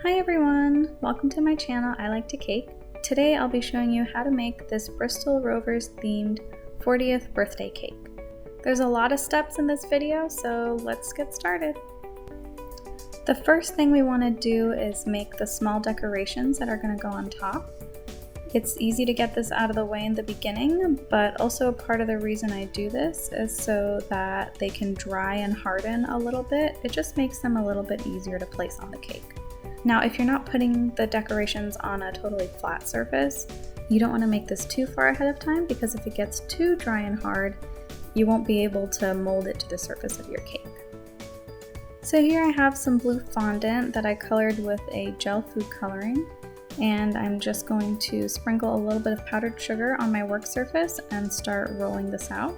Hi everyone! Welcome to my channel, I Like to Cake. Today I'll be showing you how to make this Bristol Rovers themed 40th birthday cake. There's a lot of steps in this video, so let's get started. The first thing we want to do is make the small decorations that are going to go on top. It's easy to get this out of the way in the beginning, but also part of the reason I do this is so that they can dry and harden a little bit. It just makes them a little bit easier to place on the cake. Now, if you're not putting the decorations on a totally flat surface, you don't want to make this too far ahead of time because if it gets too dry and hard, you won't be able to mold it to the surface of your cake. So here I have some blue fondant that I colored with a gel food coloring, and I'm just going to sprinkle a little bit of powdered sugar on my work surface and start rolling this out.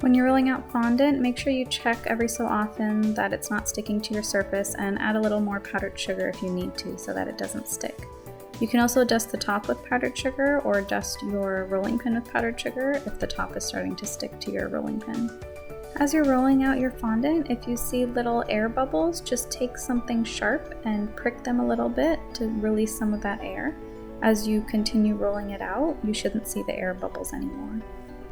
When you're rolling out fondant, make sure you check every so often that it's not sticking to your surface and add a little more powdered sugar if you need to so that it doesn't stick. You can also dust the top with powdered sugar or dust your rolling pin with powdered sugar if the top is starting to stick to your rolling pin. As you're rolling out your fondant, if you see little air bubbles, just take something sharp and prick them a little bit to release some of that air. As you continue rolling it out, you shouldn't see the air bubbles anymore.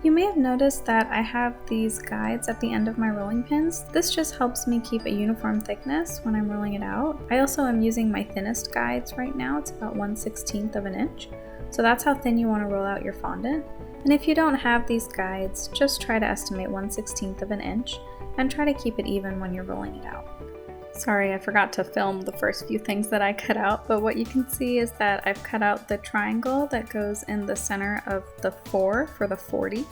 You may have noticed that I have these guides at the end of my rolling pins. This just helps me keep a uniform thickness when I'm rolling it out. I also am using my thinnest guides right now. It's about 1/16 of an inch. So that's how thin you want to roll out your fondant. And if you don't have these guides, just try to estimate 1/16 of an inch and try to keep it even when you're rolling it out. Sorry, I forgot to film the first few things that I cut out, but what you can see is that I've cut out the triangle that goes in the center of the 4 for the 40,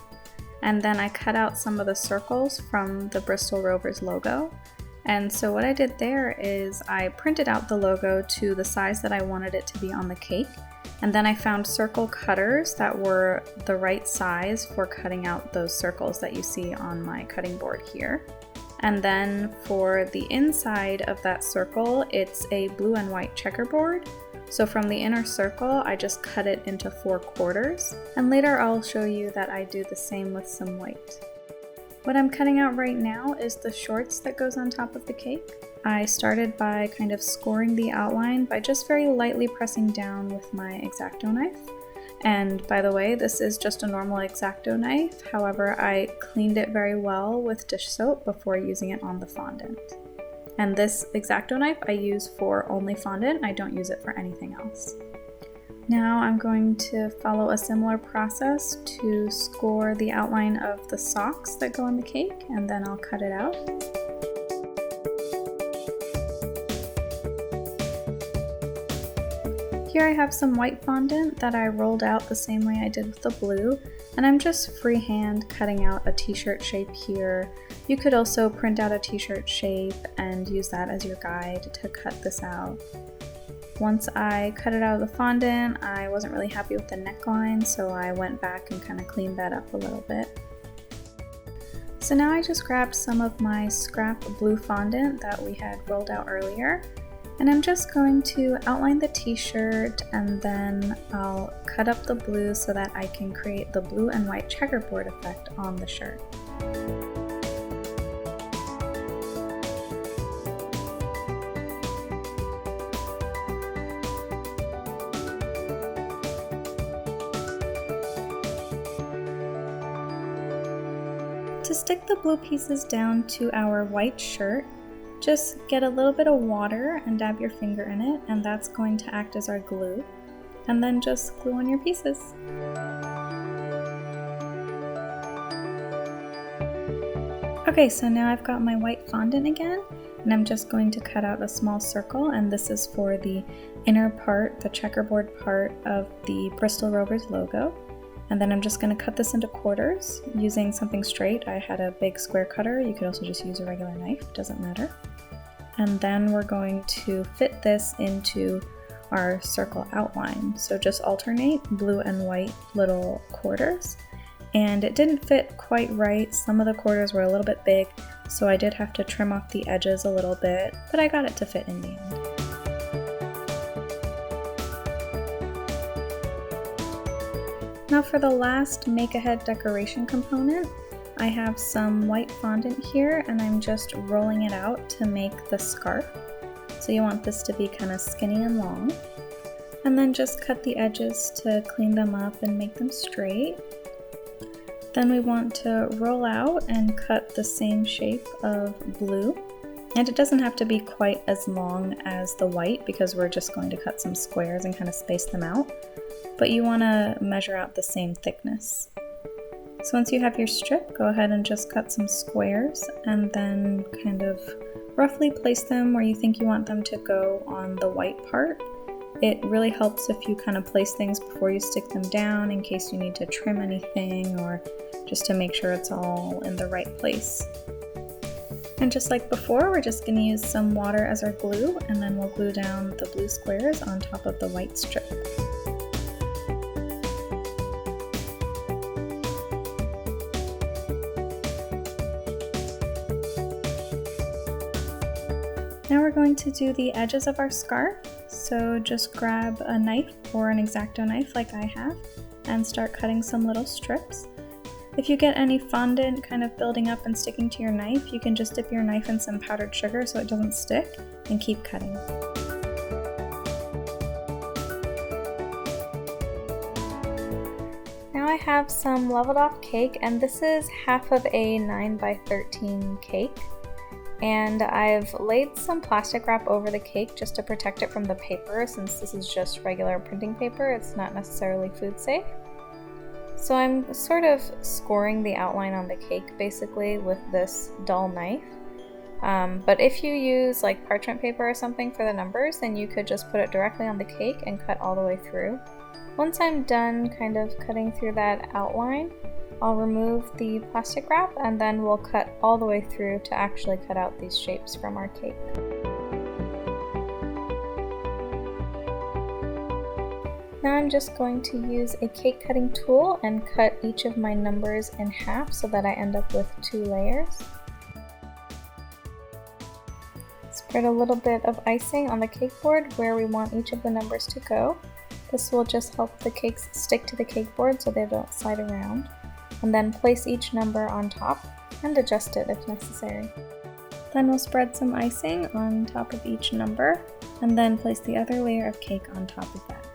and then I cut out some of the circles from the Bristol Rovers logo. And so what I did there is I printed out the logo to the size that I wanted it to be on the cake, and then I found circle cutters that were the right size for cutting out those circles that you see on my cutting board here. And then for the inside of that circle, it's a blue and white checkerboard. So from the inner circle, I just cut it into 4 quarters. And later I'll show you that I do the same with some white. What I'm cutting out right now is the shorts that goes on top of the cake. I started by kind of scoring the outline by just very lightly pressing down with my X-Acto knife. And by the way, this is just a normal X-Acto knife, however I cleaned it very well with dish soap before using it on the fondant. And this X-Acto knife I use for only fondant, I don't use it for anything else. Now I'm going to follow a similar process to score the outline of the socks that go on the cake, and then I'll cut it out. Here I have some white fondant that I rolled out the same way I did with the blue, and I'm just freehand cutting out a t-shirt shape here. You could also print out a t-shirt shape and use that as your guide to cut this out. Once I cut it out of the fondant, I wasn't really happy with the neckline, so I went back and kind of cleaned that up a little bit. So now I just grabbed some of my scrap blue fondant that we had rolled out earlier, and I'm just going to outline the t-shirt and then I'll cut up the blue so that I can create the blue and white checkerboard effect on the shirt. To stick the blue pieces down to our white shirt, just get a little bit of water and dab your finger in it, and that's going to act as our glue. And then just glue on your pieces. Okay, so now I've got my white fondant again, and I'm just going to cut out a small circle, and this is for the inner part, the checkerboard part of the Bristol Rovers logo. And then I'm just going to cut this into quarters using something straight. I had a big square cutter. You could also just use a regular knife, doesn't matter. And then we're going to fit this into our circle outline. So just alternate blue and white little quarters. And it didn't fit quite right. Some of the quarters were a little bit big, so I did have to trim off the edges a little bit, but I got it to fit in the end. Now for the last make-ahead decoration component, I have some white fondant here and I'm just rolling it out to make the scarf. So So you want this to be kind of skinny and long. And then just cut the edges to clean them up and make them straight. Then we want to roll out and cut the same shape of blue. And it doesn't have to be quite as long as the white because we're just going to cut some squares and kind of space them out. But you want to measure out the same thickness. So once you have your strip, go ahead and just cut some squares and then kind of roughly place them where you think you want them to go on the white part. It really helps if you kind of place things before you stick them down in case you need to trim anything or just to make sure it's all in the right place. And just like before, we're just going to use some water as our glue, and then we'll glue down the blue squares on top of the white strip. Now we're going to do the edges of our scarf, so just grab a knife or an X-Acto knife like I have and start cutting some little strips. If you get any fondant kind of building up and sticking to your knife, you can just dip your knife in some powdered sugar so it doesn't stick and keep cutting. Now I have some leveled off cake, and this is half of a 9x13 cake. And I've laid some plastic wrap over the cake just to protect it from the paper, since this is just regular printing paper, it's not necessarily food safe. So I'm sort of scoring the outline on the cake basically with this dull knife. But if you use like parchment paper or something for the numbers, then you could just put it directly on the cake and cut all the way through. Once I'm done kind of cutting through that outline, I'll remove the plastic wrap and then we'll cut all the way through to actually cut out these shapes from our cake. Now I'm just going to use a cake cutting tool and cut each of my numbers in half so that I end up with 2 layers. Spread a little bit of icing on the cake board where we want each of the numbers to go. This will just help the cakes stick to the cake board so they don't slide around. And then place each number on top and adjust it if necessary. Then we'll spread some icing on top of each number and then place the other layer of cake on top of that.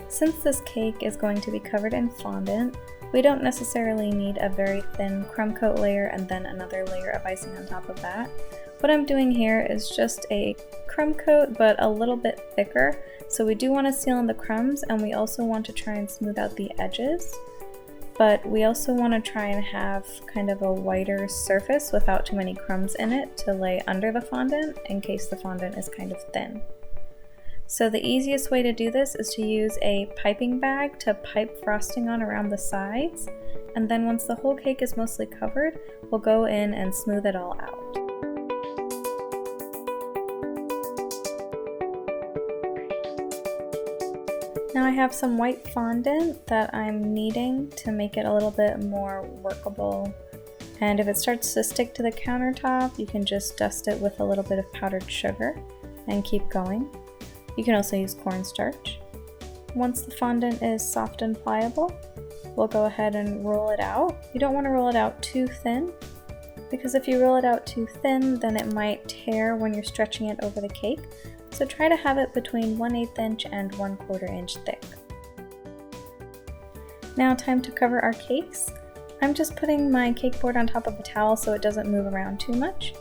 Since this cake is going to be covered in fondant, we don't necessarily need a very thin crumb coat layer and then another layer of icing on top of that. What I'm doing here is just a crumb coat but a little bit thicker, so we do want to seal in the crumbs and we also want to try and smooth out the edges. But we also want to try and have kind of a whiter surface without too many crumbs in it to lay under the fondant in case the fondant is kind of thin. So the easiest way to do this is to use a piping bag to pipe frosting on around the sides, and then once the whole cake is mostly covered, we'll go in and smooth it all out. Now I have some white fondant that I'm kneading to make it a little bit more workable. And if it starts to stick to the countertop, you can just dust it with a little bit of powdered sugar and keep going. You can also use cornstarch. Once the fondant is soft and pliable, we'll go ahead and roll it out. You don't want to roll it out too thin, because if you roll it out too thin, then it might tear when you're stretching it over the cake. So try to have it between 1/8 inch and 1/4 inch thick. Now time to cover our cakes. I'm just putting my cake board on top of a towel so it doesn't move around too much.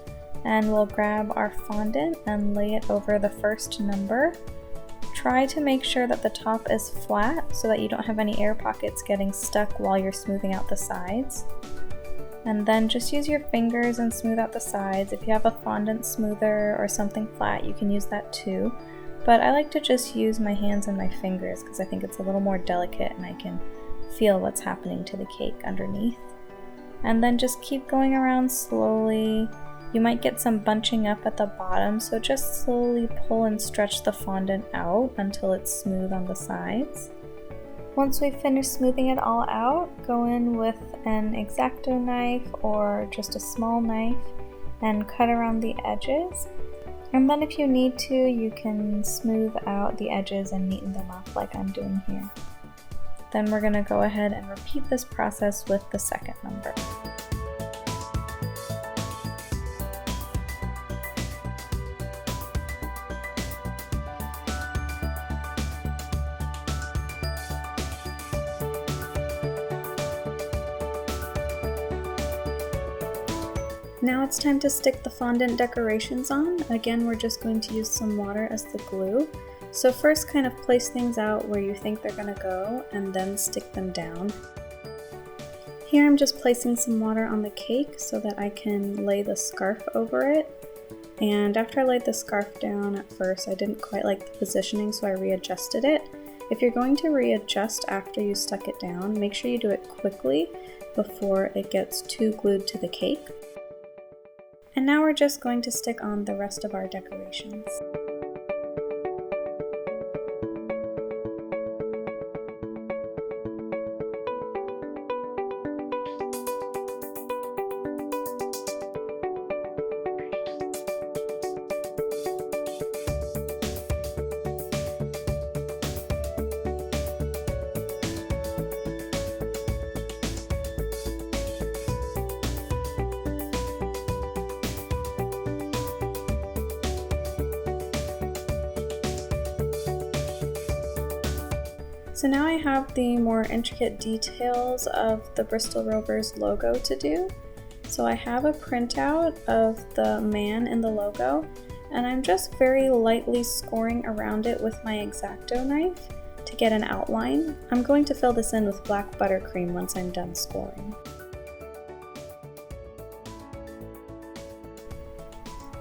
And we'll grab our fondant and lay it over the first number. Try to make sure that the top is flat so that you don't have any air pockets getting stuck while you're smoothing out the sides. And then just use your fingers and smooth out the sides. If you have a fondant smoother or something flat, you can use that too. But I like to just use my hands and my fingers because I think it's a little more delicate and I can feel what's happening to the cake underneath. And then just keep going around slowly. You might get some bunching up at the bottom, so just slowly pull and stretch the fondant out until it's smooth on the sides. Once we've finished smoothing it all out, go in with an X-Acto knife or just a small knife and cut around the edges. And then if you need to, you can smooth out the edges and neaten them up like I'm doing here. Then we're going to go ahead and repeat this process with the second number. Now it's time to stick the fondant decorations on. Again, we're just going to use some water as the glue. So first kind of place things out where you think they're gonna go and then stick them down. Here I'm just placing some water on the cake so that I can lay the scarf over it. And after I laid the scarf down at first, I didn't quite like the positioning, so I readjusted it. If you're going to readjust after you stuck it down, make sure you do it quickly before it gets too glued to the cake. And now we're just going to stick on the rest of our decorations. So now I have the more intricate details of the Bristol Rovers logo to do. So I have a printout of the man in the logo, and I'm just very lightly scoring around it with my X-Acto knife to get an outline. I'm going to fill this in with black buttercream once I'm done scoring.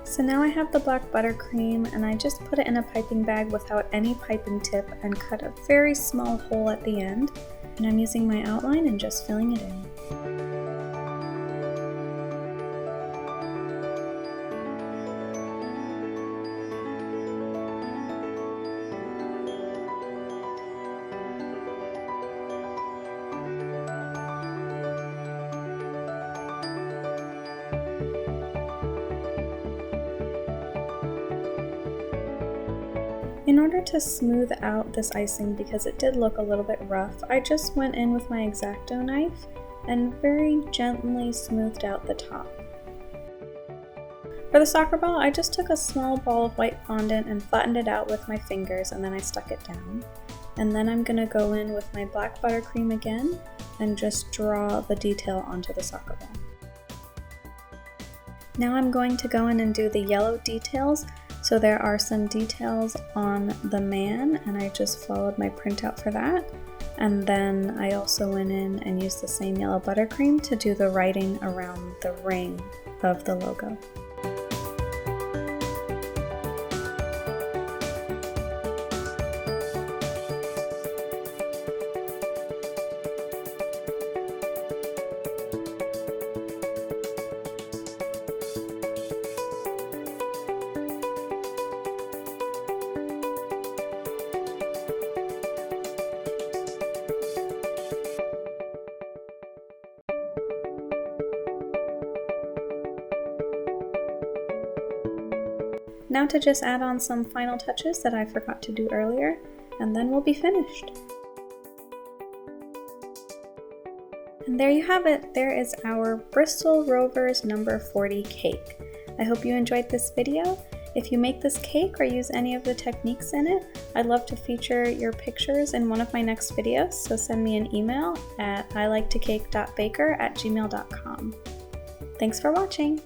So now I have the black buttercream, and I just put it in a piping bag without any piping tip and cut a very small hole at the end. And I'm using my outline and just filling it in. In order to smooth out this icing, because it did look a little bit rough, I just went in with my X-Acto knife and very gently smoothed out the top. For the soccer ball, I just took a small ball of white fondant and flattened it out with my fingers, and then I stuck it down. And then I'm going to go in with my black buttercream again and just draw the detail onto the soccer ball. Now I'm going to go in and do the yellow details. So there are some details on the man, and I just followed my printout for that. And then I also went in and used the same yellow buttercream to do the writing around the ring of the logo. Now to just add on some final touches that I forgot to do earlier, and then we'll be finished. And there you have it. There is our Bristol Rovers number 40 cake. I hope you enjoyed this video. If you make this cake or use any of the techniques in it, I'd love to feature your pictures in one of my next videos, so send me an email at iliketocake.baker@gmail.com. Thanks for watching!